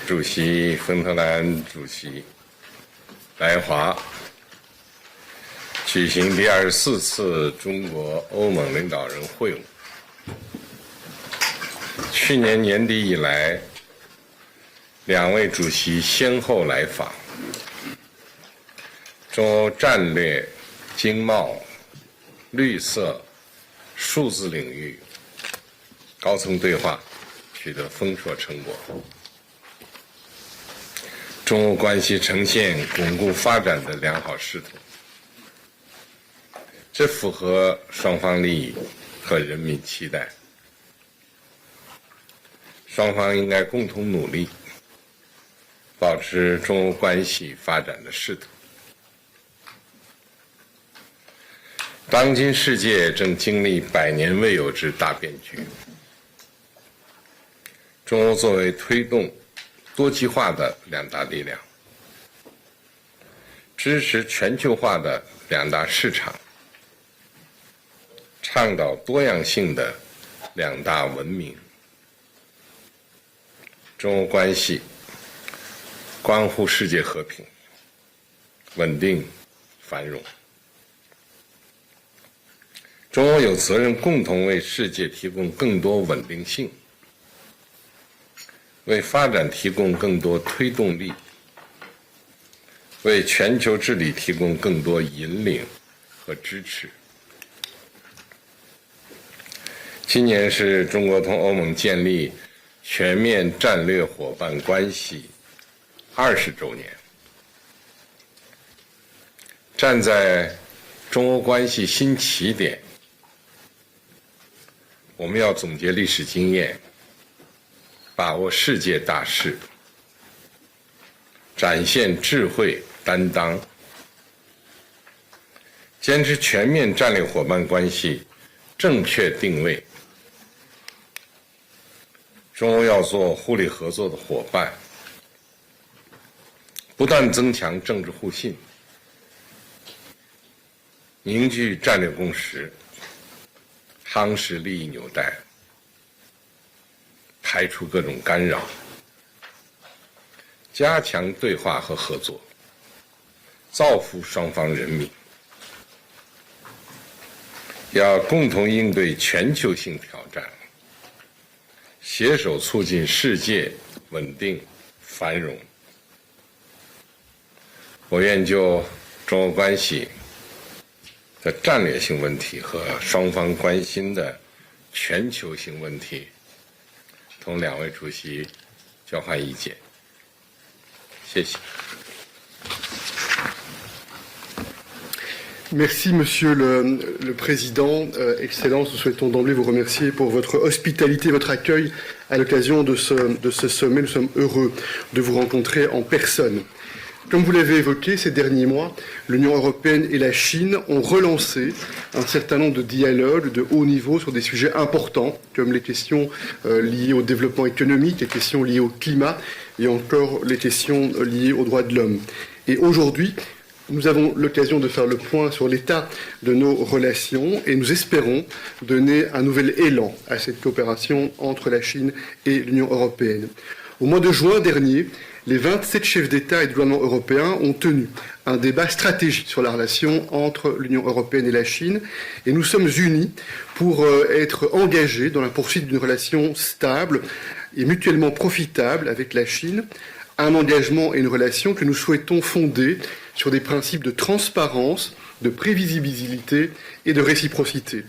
主席冯特兰主席来华举行第24次中国欧盟领导人会晤。去年年底以来，两位主席先后来访，中欧战略、经贸、绿色、数字领域高层对话取得丰硕成果，中欧关系呈现巩固发展的良好势头，这符合双方利益和人民期待。双方应该共同努力，保持中欧关系发展的势头。当今世界正经历100年未有之大变局，中欧作为推动多极化的两大力量，支持全球化的两大市场，倡导多样性的两大文明，中欧关系关乎世界和平、稳定、繁荣。中欧有责任共同为世界提供更多稳定性，为发展提供更多推动力，为全球治理提供更多引领和支持。今年是中国同欧盟建立全面战略伙伴关系20周年。站在中欧关系新起点，我们要总结历史经验，把握世界大势，展现智慧担当，坚持全面战略伙伴关系正确定位。中欧要做互利合作的伙伴，不断增强政治互信，凝聚战略共识，夯实利益纽带，排除各种干扰，加强对话和合作，造福双方人民。要共同应对全球性挑战，携手促进世界稳定繁荣。我愿就中欧关系的战略性问题和双方关心的全球性问题，同两位主席交换意见。谢谢。Merci, Monsieur le Président. Excellence, nous souhaitons d'emblée vous remercier pour votre hospitalité, votre accueil à l'occasion de ce sommet. Nous sommes heureux de vous rencontrer en personne. Comme vous l'avez évoqué, ces derniers mois, l'Union européenne et la Chine ont relancé un certain nombre de dialogues de haut niveau sur des sujets importants, comme les questions liées au développement économique, les questions liées au climat et encore les questions liées aux droits de l'homme. Et aujourd'hui, nous avons l'occasion de faire le point sur l'état de nos relations et nous espérons donner un nouvel élan à cette coopération entre la Chine et l'Union européenne. Au mois de juin dernier, les 27 chefs d'État et de gouvernement européens ont tenu un débat stratégique sur la relation entre l'Union européenne et la Chine et nous sommes unis pour être engagés dans la poursuite d'une relation stable et mutuellement profitable avec la Chine, un engagement et une relation que nous souhaitons fonder sur des principes de transparence, de prévisibilité et de réciprocité.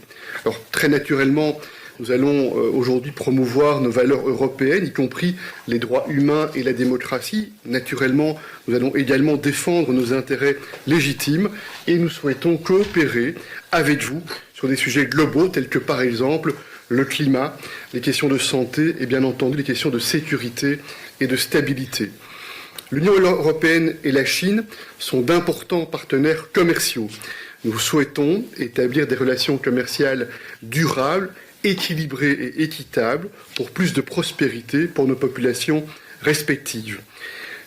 Alors très naturellement, nous allons aujourd'hui promouvoir nos valeurs européennes, y compris les droits humains et la démocratie. Naturellement, nous allons également défendre nos intérêts légitimes et nous souhaitons coopérer avec vous sur des sujets globaux tels que par exemple le climat, les questions de santé et bien entendu les questions de sécurité et de stabilité. L'Union européenne et la Chine sont d'importants partenaires commerciaux. Nous souhaitons établir des relations commerciales durables, équilibrées et équitables pour plus de prospérité pour nos populations respectives.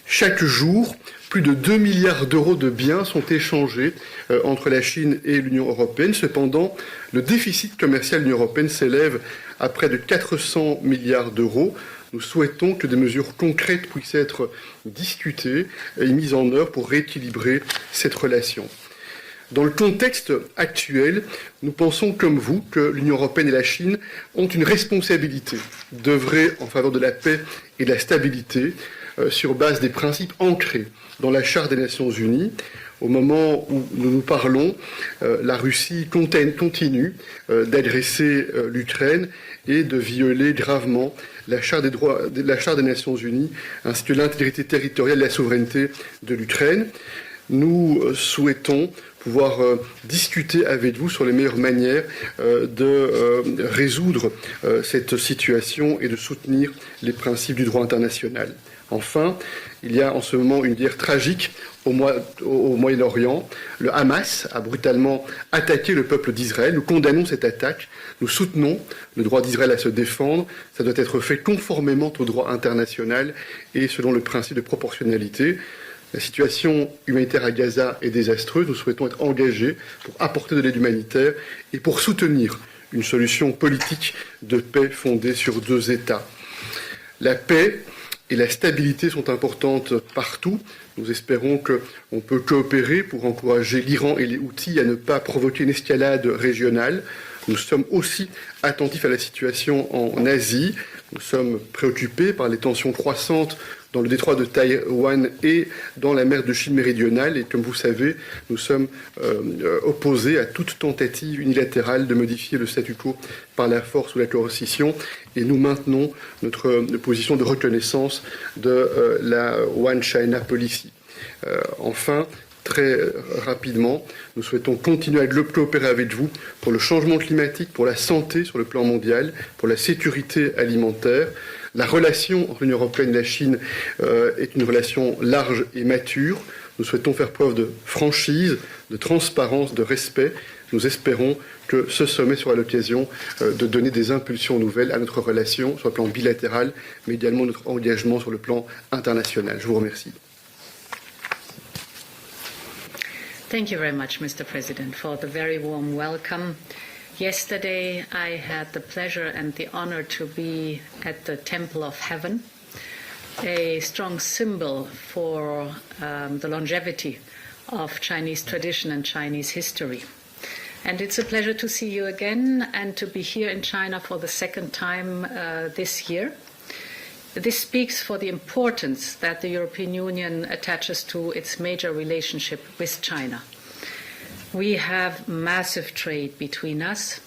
Chaque jour, plus de 2 milliards d'euros de biens sont échangés entre la Chine et l'Union européenne. Cependant, le déficit commercial de l'Union européenne s'élève à près de 400 milliards d'euros, nous souhaitons que des mesures concrètes puissent être discutées et mises en œuvre pour rééquilibrer cette relation. Dans le contexte actuel, nous pensons comme vous que l'Union européenne et la Chine ont une responsabilité d'œuvrer en faveur de la paix et de la stabilité sur base des principes ancrés dans la Charte des Nations Unies. Au moment où nous parlons, la Russie continue d'agresser l'Ukraine et de violer gravement la Charte des Nations Unies ainsi que l'intégrité territoriale et la souveraineté de l'Ukraine. Nous souhaitons pouvoir discuter avec vous sur les meilleures manières de résoudre cette situation et de soutenir les principes du droit international. Enfin, il y a en ce moment une guerre tragique au Moyen-Orient. Le Hamas a brutalement attaqué le peuple d'Israël. Nous condamnons cette attaque. Nous soutenons le droit d'Israël à se défendre. Ça doit être fait conformément au droit international et selon le principe de proportionnalité. La situation humanitaire à Gaza est désastreuse. Nous souhaitons être engagés pour apporter de l'aide humanitaire et pour soutenir une solution politique de paix fondée sur 2 États. La paix et la stabilité sont importantes partout. Nous espérons qu'on peut coopérer pour encourager l'Iran et les Houthis à ne pas provoquer une escalade régionale. Nous sommes aussi attentifs à la situation en Asie. Nous sommes préoccupés par les tensions croissantes dans le détroit de Taïwan et dans la mer de Chine méridionale. Et comme vous savez, nous sommes opposés à toute tentative unilatérale de modifier le statu quo par la force ou la coercition. Et nous maintenons notre position de reconnaissance de la One China Policy. Enfin, très rapidement, nous souhaitons continuer à coopérer avec vous pour le changement climatique, pour la santé sur le plan mondial, pour la sécurité alimentaire. La relation entre l'Union européenne et la Chine est une relation large et mature. Nous souhaitons faire preuve de franchise, de transparence, de respect. Nous espérons que ce sommet sera l'occasion de donner des impulsions nouvelles à notre relation sur le plan bilatéral, mais également notre engagement sur le plan international. Je vous remercie. Thank you very much, Mr. President, for the very warm welcome. Yesterday, I had the pleasure and the honor to be at the Temple of Heaven, a strong symbol for the longevity of Chinese tradition and Chinese history. And it's a pleasure to see you again and to be here in China for the second time this year. This speaks for the importance that the European Union attaches to its major relationship with China. We have massive trade between us,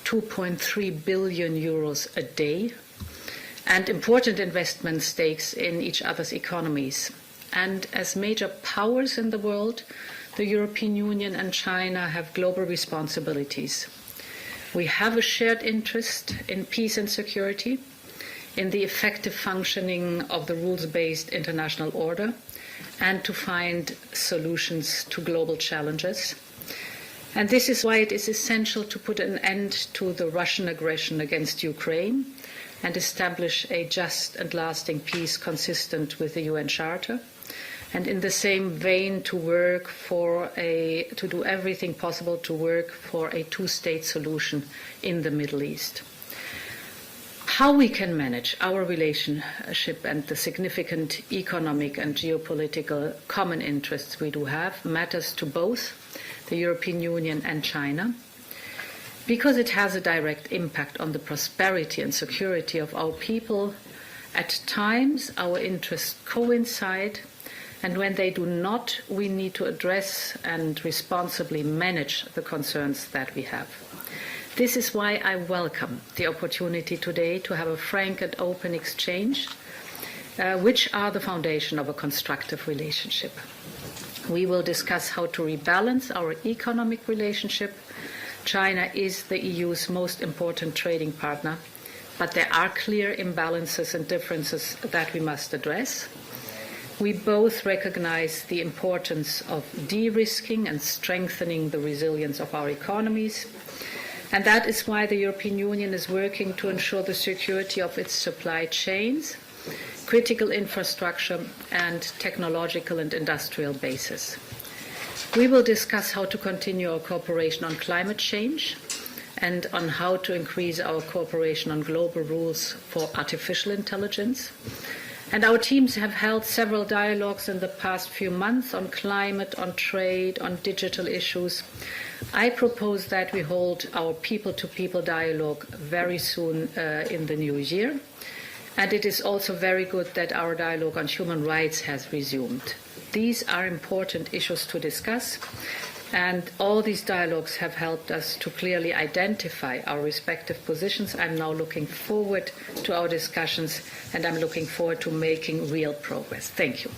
2.3 billion euros a day, and important investment stakes in each other's economies. And as major powers in the world, the European Union and China have global responsibilities. We have a shared interest in peace and security, in the effective functioning of the rules-based international order, and to find solutions to global challenges. And this is why it is essential to put an end to the Russian aggression against Ukraine and establish a just and lasting peace consistent with the UN Charter. And in the same vein, to do everything possible to work for a 2-state solution in the Middle East. How we can manage our relationship and the significant economic and geopolitical common interests we do have matters to both the European Union and China, because it has a direct impact on the prosperity and security of our people. At times, our interests coincide, and when they do not, we need to address and responsibly manage the concerns that we have. This is why I welcome the opportunity today to have a frank and open exchange, which are the foundation of a constructive relationship. We will discuss how to rebalance our economic relationship. China is the EU's most important trading partner, but there are clear imbalances and differences that we must address. We both recognize the importance of de-risking and strengthening the resilience of our economies. And that is why the European Union is working to ensure the security of its supply chains, critical infrastructure, and technological and industrial bases. We will discuss how to continue our cooperation on climate change and on how to increase our cooperation on global rules for artificial intelligence. And our teams have held several dialogues in the past few months on climate, on trade, on digital issues. I propose that we hold our people-to-people dialogue very soon in the new year. And it is also very good that our dialogue on human rights has resumed. These are important issues to discuss, and all these dialogues have helped us to clearly identify our respective positions. I'm now looking forward to our discussions, and I'm looking forward to making real progress. Thank you.